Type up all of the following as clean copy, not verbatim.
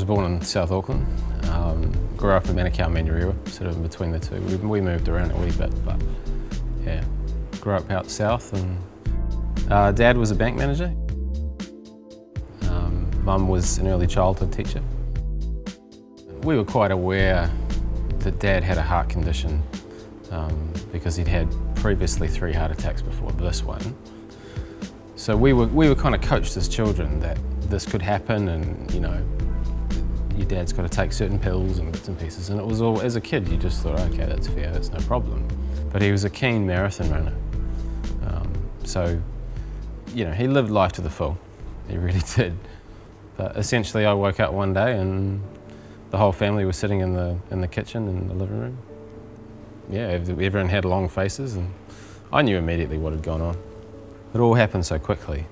was born in South Auckland, grew up in Manukau, Manurewa, sort of in between the two. We moved around a wee bit, but yeah, grew up out south. And Dad was a bank manager. Mum was an early childhood teacher. We were quite aware that Dad had a heart condition because he'd had previously 3 heart attacks before this one. So we were kind of coached as children that this could happen, and you know, your dad's got to take certain pills and bits and pieces. And it was all, as a kid, you just thought, okay, that's fair, that's no problem. But he was a keen marathon runner. So, you know, he lived life to the full. He really did. But essentially, I woke up one day and the whole family was sitting in the kitchen in the living room. Yeah, everyone had long faces, and I knew immediately what had gone on. It all happened so quickly,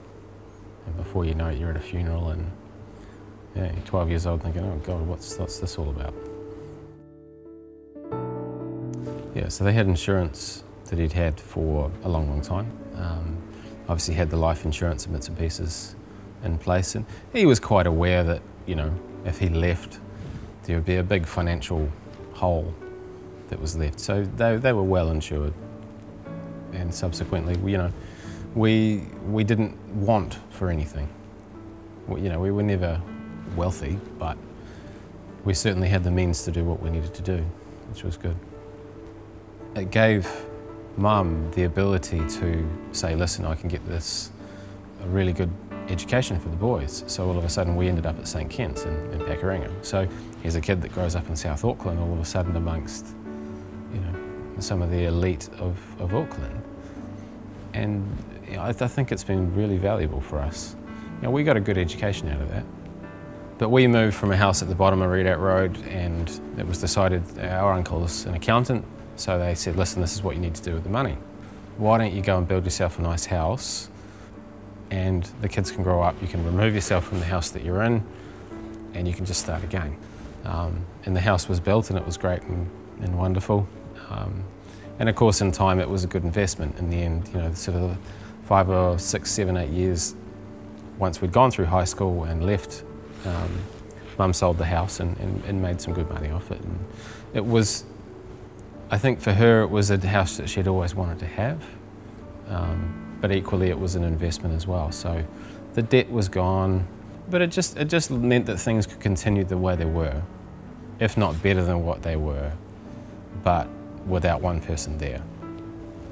and before you know it, you're at a funeral, and yeah, you're 12 years old thinking, oh God, what's this all about? Yeah, so they had insurance that he'd had for a long, long time. Obviously had the life insurance and bits and pieces in place, and he was quite aware that, you know, if he left, there would be a big financial hole that was left. So they were well insured, and subsequently, you know, we didn't want for anything. You know, we were never wealthy, but we certainly had the means to do what we needed to do, which was good. It gave Mum the ability to say, listen, I can get this a really good education for the boys. So all of a sudden we ended up at St Kent's in Pakuranga. So here's a kid that grows up in South Auckland, all of a sudden amongst, you know, some of the elite of Auckland. And you know, I think it's been really valuable for us. You know, we got a good education out of that. But we moved from a house at the bottom of Redoubt Road, and it was decided, our uncle is an accountant, so they said, listen, this is what you need to do with the money. Why don't you go and build yourself a nice house, and the kids can grow up, you can remove yourself from the house that you're in, and you can just start again. And the house was built, and it was great and wonderful. And of course, in time, it was a good investment. In the end, you know, sort of 5 or 6, 7, 8 years, once we'd gone through high school and left, Mum sold the house and made some good money off it. And it was, I think for her, it was a house that she'd always wanted to have, but equally it was an investment as well. So the debt was gone, but it just meant that things could continue the way they were, if not better than what they were, but without one person there.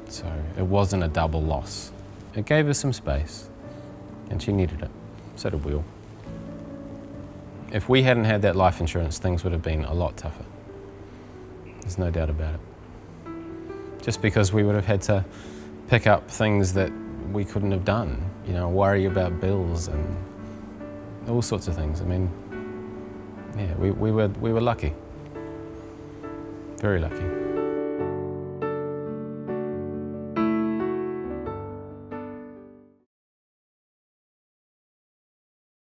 So it wasn't a double loss. It gave her some space, and she needed it. So did we all. If we hadn't had that life insurance, things would have been a lot tougher. There's no doubt about it. Just because we would have had to pick up things that we couldn't have done, you know, worry about bills and all sorts of things. I mean, yeah, we were lucky. Very lucky.